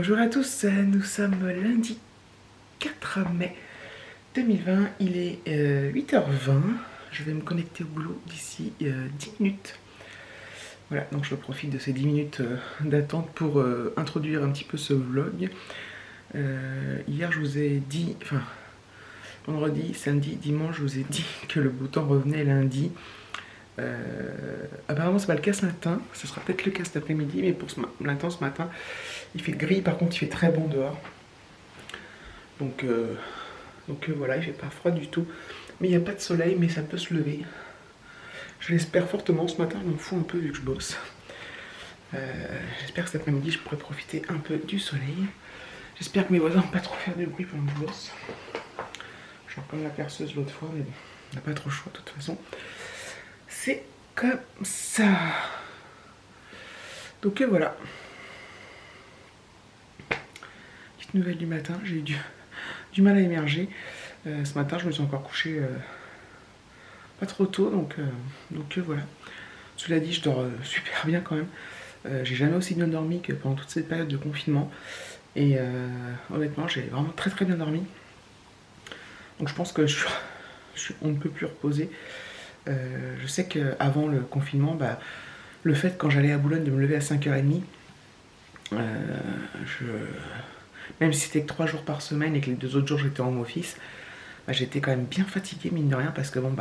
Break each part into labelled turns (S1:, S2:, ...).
S1: Bonjour à tous, nous sommes lundi 4 mai 2020, il est 8h20, je vais me connecter au boulot d'ici 10 minutes. Voilà, donc je profite de ces 10 minutes d'attente pour introduire un petit peu ce vlog. Hier je vous ai dit, enfin vendredi, samedi, dimanche, je vous ai dit que le beau temps revenait lundi. Apparemment c'est pas le cas ce matin, ce sera peut-être le cas cet après-midi, mais pour ce matin il fait gris, par contre il fait très bon dehors. Donc voilà, il fait pas froid du tout, mais il n'y a pas de soleil, mais ça peut se lever. Je l'espère fortement. Ce matin je m'en fous un peu vu que je bosse. J'espère que cet après-midi je pourrai profiter un peu du soleil. J'espère que mes voisins vont pas trop faire de bruit pendant que je bosse. Genre comme la perceuse l'autre fois, mais bon, on n'a pas trop le choix de toute façon. C'est comme ça. Donc voilà. Petite nouvelle du matin, j'ai eu du mal à émerger. Ce matin, je me suis encore couché pas trop tôt, donc voilà. Cela dit, je dors super bien quand même. J'ai jamais aussi bien dormi que pendant toute cette période de confinement. Et honnêtement, j'ai vraiment très très bien dormi. Donc je pense que on ne peut plus reposer. Je sais qu'avant le confinement, le fait quand j'allais à Boulogne de me lever à 5h30, même si c'était que 3 jours par semaine et que les 2 autres jours j'étais en home office, j'étais quand même bien fatigué mine de rien, parce que bon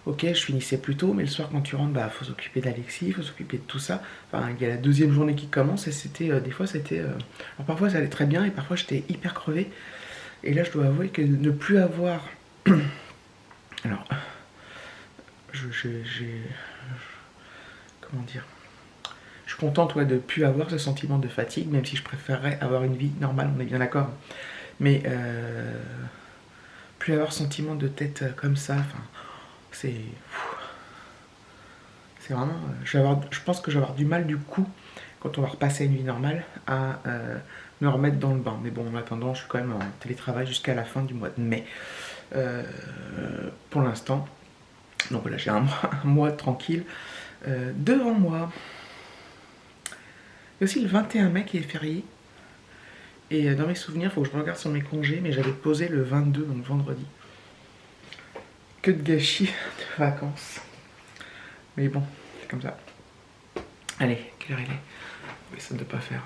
S1: ok, je finissais plus tôt, mais le soir quand tu rentres, faut s'occuper d'Alexis, faut s'occuper de tout ça. Enfin, il y a la deuxième journée qui commence et c'était des fois c'était alors parfois ça allait très bien et parfois j'étais hyper crevé. Et là je dois avouer que ne plus avoir alors comment dire, je suis contente de plus avoir ce sentiment de fatigue, même si je préférerais avoir une vie normale, on est bien d'accord. Mais plus avoir ce sentiment de tête comme ça, enfin, c'est vraiment... je pense que je vais avoir du mal du coup, quand on va repasser à une vie normale, à me remettre dans le bain. Mais bon, en attendant, je suis quand même en télétravail jusqu'à la fin du mois de mai. Pour l'instant. Donc voilà, j'ai un mois tranquille devant moi. Il y a aussi le 21 mai qui est férié. Et dans mes souvenirs, il faut que je regarde sur mes congés, mais j'avais posé le 22, donc vendredi. Que de gâchis de vacances. Mais bon, c'est comme ça. Allez, quelle heure il est? Oui, ça ne doit pas faire...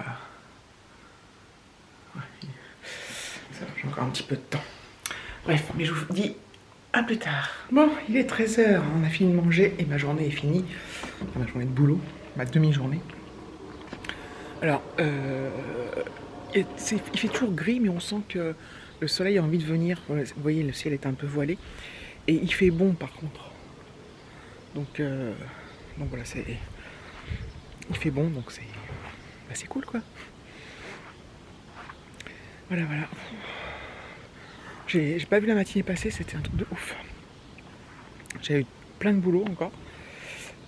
S1: Ouais, ça va, j'ai encore un petit peu de temps. Bref, mais je vous dis à plus tard. Bon, il est 13h, on a fini de manger et ma journée est finie. Ma journée de boulot, ma demi-journée. Alors, il fait toujours gris, mais on sent que le soleil a envie de venir. Vous voyez, le ciel est un peu voilé. Et il fait bon, par contre. Donc voilà, il fait bon, donc c'est cool, quoi. Voilà. J'ai pas vu la matinée passer, c'était un truc de ouf. J'ai eu plein de boulot encore.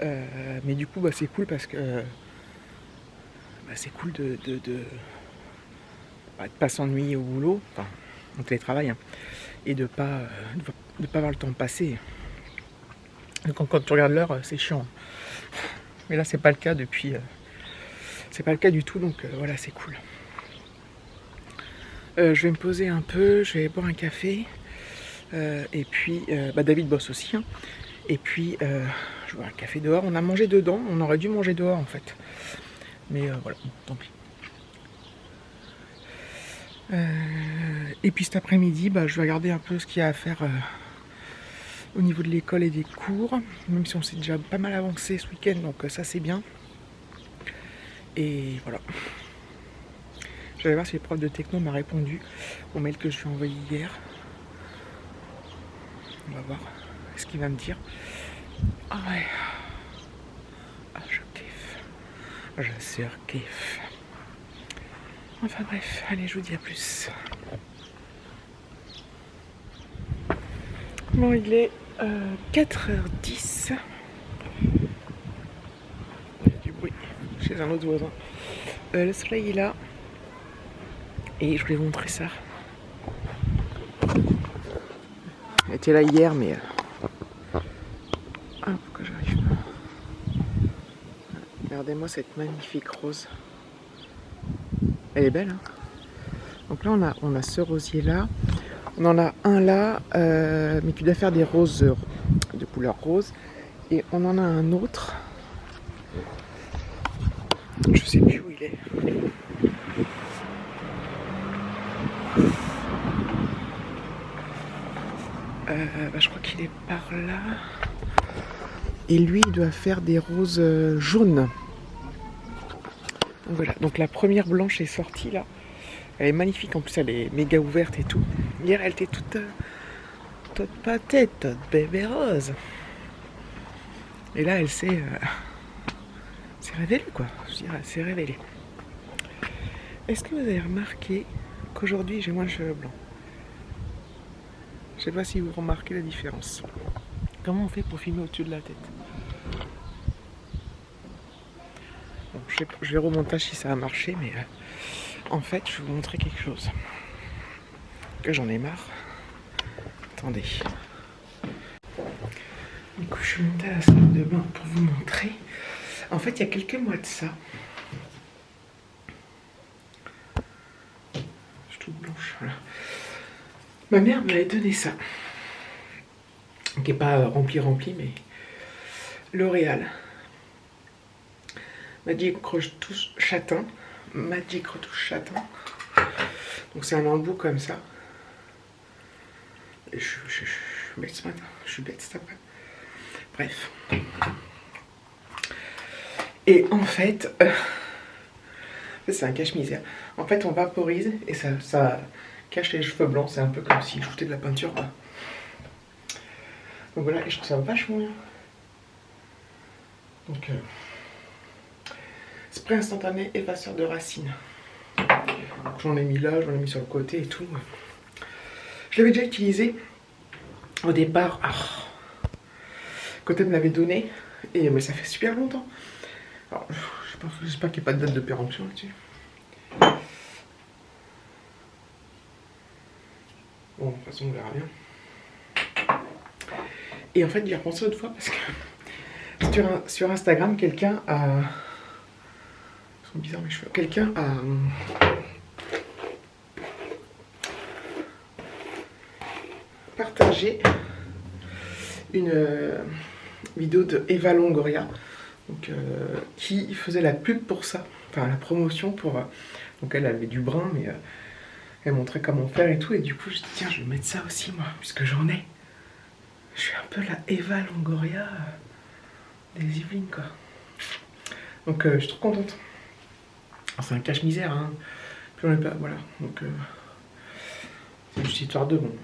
S1: Mais du coup, c'est cool parce que... c'est cool de pas s'ennuyer au boulot, enfin, en télétravail, hein, et de pas avoir le temps de passer. Quand tu regardes l'heure, c'est chiant. Mais là, c'est pas le cas depuis... c'est pas le cas du tout, donc voilà, c'est cool. Je vais me poser un peu, je vais boire un café. Et puis, David bosse aussi. Hein, et puis, je bois un café dehors. On a mangé dedans, on aurait dû manger dehors en fait. Mais voilà, bon, tant pis. Et puis cet après-midi, je vais regarder un peu ce qu'il y a à faire au niveau de l'école et des cours, même si on s'est déjà pas mal avancé ce week-end, donc ça c'est bien. Et voilà. Je vais voir si le prof de techno m'a répondu au mail que je lui ai envoyé hier. On va voir ce qu'il va me dire. Ah ouais. Ah, je kiffe. Je surkiffe. Enfin bref, allez, je vous dis à plus. Bon, il est 4h10. Il y a du bruit chez un autre voisin. Le soleil est là. Et je voulais vous montrer ça. Elle était là hier, mais... Ah, pourquoi j'arrive pas? Regardez-moi cette magnifique rose. Elle est belle, hein. Donc là, on a ce rosier-là. On en a un là, mais qui doit faire des roses de couleur rose. Et on en a un autre. Je sais plus où il est. Je crois qu'il est par là. Et lui, il doit faire des roses jaunes. Donc voilà, donc la première blanche est sortie là. Elle est magnifique, en plus elle est méga ouverte et tout. Hier elle était toute pâtée, toute bébé rose. Et là elle s'est révélée quoi. Je veux dire, elle s'est révélée. Est-ce que vous avez remarqué qu'aujourd'hui j'ai moins de cheveux blancs? Je sais pas si vous remarquez la différence. Comment on fait pour filmer au-dessus de la tête? Bon, je vais au montage si ça a marché, mais en fait, je vais vous montrer quelque chose. Que j'en ai marre. Attendez. Du coup, je suis montée à la salle de bain pour vous montrer. En fait, il y a quelques mois de ça. Je suis toute blanche, voilà. Ma mère m'avait donné ça. Qui n'est pas rempli, mais L'Oréal. Magic Retouche Châtain. Magic Retouche Châtain. Donc c'est un embout comme ça. Et je suis bête ce matin. Je suis bête cet après. Bref. Et en fait, c'est un cache-misère. En fait, on vaporise et ça cache les cheveux blancs. C'est un peu comme si je foutais de la peinture, quoi. Donc voilà, et je trouve ça vachement bien. Donc, spray instantané effaceur de racines. J'en ai mis là, j'en ai mis sur le côté et tout. Je l'avais déjà utilisé au départ, quand elle me l'avait donné, mais ça fait super longtemps. Alors, j'espère qu'il n'y a pas de date de péremption là-dessus. Bon, de toute façon, on verra bien. Et en fait, j'y ai repensé l'autre fois parce que sur Instagram, quelqu'un a... Ils sont bizarres mes cheveux. Quelqu'un a... partagé une vidéo de Eva Longoria, donc, qui faisait la pub pour ça, enfin la promotion pour... donc elle avait du brun, mais elle montrait comment faire et tout, et du coup je dis tiens, je vais mettre ça aussi moi, puisque j'en ai. Je suis un peu la Eva Longoria des Yvelines, quoi. Donc je suis trop contente. C'est un cache-misère, hein. Puis on est pas... Voilà, donc... c'est juste histoire de bon.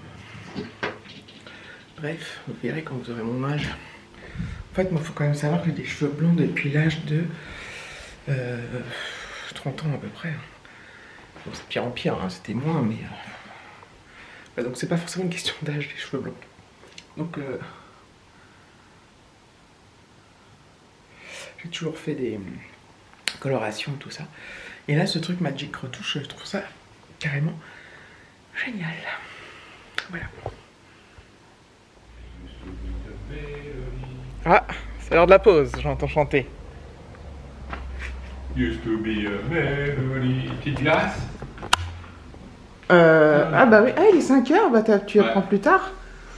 S1: Bref, vous verrez quand vous aurez mon âge. En fait, moi, il faut quand même savoir que j'ai des cheveux blonds depuis l'âge de 30 ans à peu près. Bon, c'est de pire en pire, hein, c'était moins, mais... Bah, donc c'est pas forcément une question d'âge, les cheveux blancs. Donc... j'ai toujours fait des colorations, tout ça. Et là, ce truc Magic Retouche, je trouve ça carrément génial. Voilà. Ah, c'est l'heure de la pause, j'entends chanter.
S2: Used to be a melody. Petite glace.
S1: Ah bah oui, ah, il est 5h, bah tu apprends plus tard.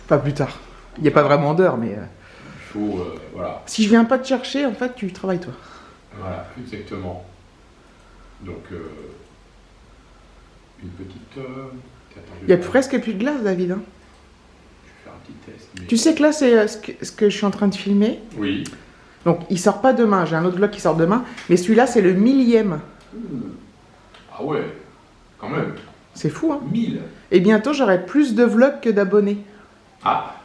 S1: Enfin, plus tard. Il n'y a pas vraiment d'heure, mais...
S2: Il faut, voilà.
S1: Si je viens pas te chercher, en fait, tu travailles toi.
S2: Voilà, exactement. Donc, une petite...
S1: Il n'y a presque plus de glace, David. Hein.
S2: Je vais faire un petit test. Mais...
S1: Tu sais que là, c'est ce que je suis en train de filmer.
S2: Oui.
S1: Donc, il sort pas demain. J'ai un autre vlog qui sort demain. Mais celui-là, c'est le 1000e.
S2: Ah ouais, quand même.
S1: C'est fou, hein.
S2: 1000.
S1: Et bientôt, j'aurai plus de vlogs que d'abonnés.
S2: Ah.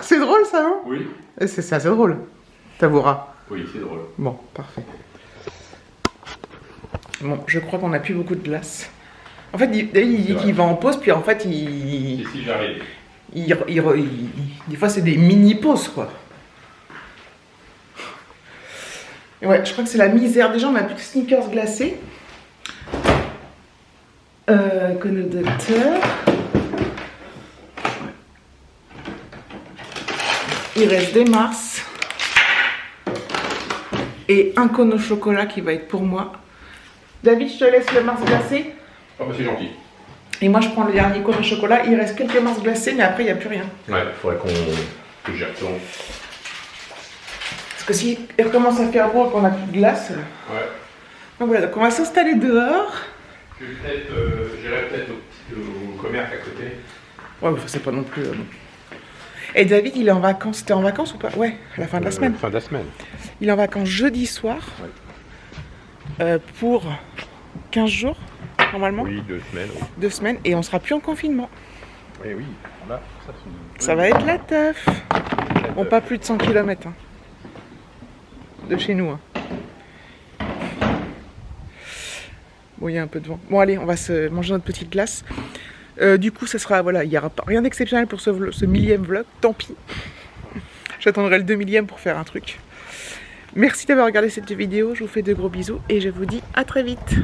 S1: C'est drôle, ça, non?
S2: Oui.
S1: C'est assez drôle. T'avoueras.
S2: Oui, c'est drôle.
S1: Bon, parfait. Bon, je crois qu'on n'a plus beaucoup de glace. En fait, il dit qu'il va en pause, puis en fait,
S2: Et si j'arrive?
S1: des fois, c'est des mini-pauses, quoi. Et ouais, je crois que c'est la misère. Déjà, on n'a plus de sneakers glacés. Que le docteur. Il reste des Mars. Et un cône au chocolat qui va être pour moi. David, je te laisse le Mars glacé.
S2: Oh bah c'est gentil.
S1: Et moi, je prends le dernier coin au chocolat. Il reste quelques Mars glacés, mais après, il n'y a plus rien.
S2: Ouais, il faudrait que j'y retourne.
S1: Parce que si il recommence à faire beau et qu'on n'a plus de glace...
S2: Ouais.
S1: Donc voilà, donc on va s'installer dehors.
S2: J'irai peut-être au commerce à côté.
S1: Ouais, mais c'est pas non plus... Et David, il est en vacances. T'es en vacances ou pas? Ouais, à la fin de la semaine.
S2: Fin de la semaine.
S1: Il est en vacances jeudi soir.
S2: Ouais.
S1: Pour 15 jours, normalement.
S2: Oui, 2 semaines. Oui.
S1: 2 semaines, et on sera plus en confinement.
S2: Oui, oui. Là,
S1: ça va être la teuf. On pas plus de 100 km. Hein. De chez nous. Hein. Bon, il y a un peu de vent. Bon, allez, on va se manger notre petite glace. Du coup, ça sera, voilà, il n'y aura rien d'exceptionnel pour ce millième vlog, tant pis. J'attendrai le 2 millième pour faire un truc. Merci d'avoir regardé cette vidéo, je vous fais de gros bisous et je vous dis à très vite.